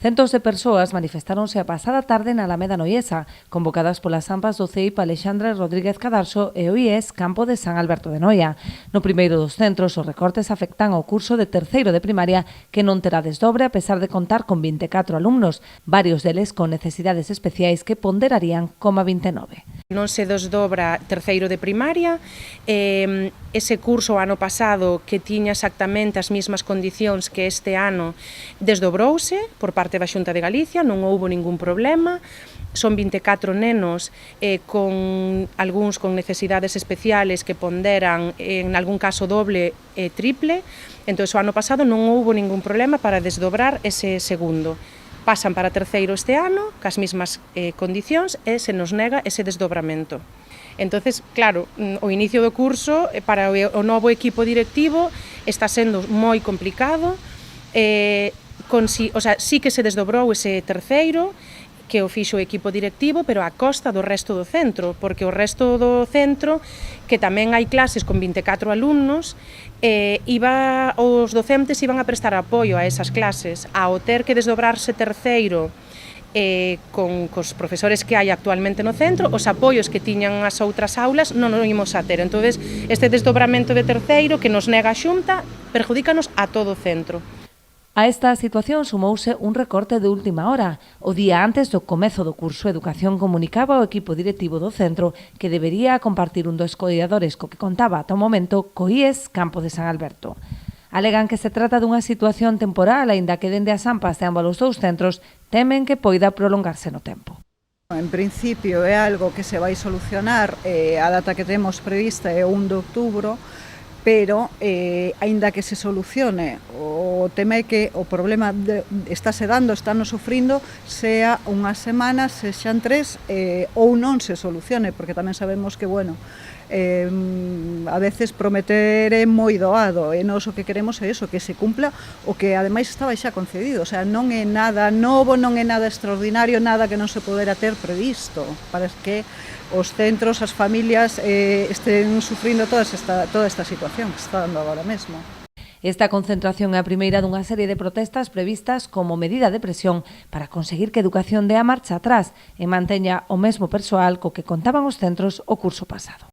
Centos de persoas manifestáronse a pasada tarde na Alameda Noiesa, convocadas polas AMPAs do CEIP Alexandre Rodríguez Cadarso e o IES Campo de San Alberto de Noia. No primeiro dos centros, os recortes afectan ao curso de terceiro de primaria, que non terá desdobre a pesar de contar con 24 alumnos, varios deles con necesidades especiais que ponderarían coma 29. Non se desdobra terceiro de primaria, ese curso ano pasado que tiña exactamente as mesmas condicións que este ano desdobrouse por parte da Xunta de Galicia, non houbo ningún problema, son 24 nenos con algúns con necesidades especiales que ponderan en algún caso doble e triple, entón o ano pasado non houbo ningún problema para desdobrar ese segundo. Pasan para terceiro este ano, cas mesmas condicións, e se nos nega ese desdobramento. Entonces, claro, o inicio do curso para o novo equipo directivo está sendo moi complicado, sí que se desdobrou ese terceiro, que o fixo o equipo directivo, pero a costa do resto do centro, porque o resto do centro, que tamén hai clases con 24 alumnos, os docentes iban a prestar apoio a esas clases. Ao ter que desdobrarse terceiro cos profesores que hai actualmente no centro, os apoios que tiñan as outras aulas non o imos a ter. Entón, este desdobramento de terceiro que nos nega a Xunta perjudícanos a todo o centro. A esta situación sumouse un recorte de última hora. O día antes do comezo do curso, Educación comunicaba ao equipo directivo do centro que debería compartir un dos coidadores co que contaba ata o momento co IES Campo de San Alberto. Alegan que se trata dunha situación temporal, aínda que dende as AMPAs de ambos os dous centros temen que poida prolongarse no tempo. En principio é algo que se vai solucionar, a data que temos prevista é o 1 de outubro, pero, aínda que se solucione, o tema é que o problema estáse dando, están sufrindo, sea unha semana, sexan 3, ou non se solucione, porque tamén sabemos que, bueno, a veces prometer é moi doado, e nós o que queremos é iso, que se cumpla o que ademais estaba xa concedido, o sea, non é nada novo, non é nada extraordinario, nada que non se podera ter previsto, para que os centros, as familias estén sufrindo toda esta situación que se está dando agora mesmo. Esta concentración é a primeira dunha serie de protestas previstas como medida de presión para conseguir que Educación dea marcha atrás e manteña o mesmo persoal co que contaban os centros o curso pasado.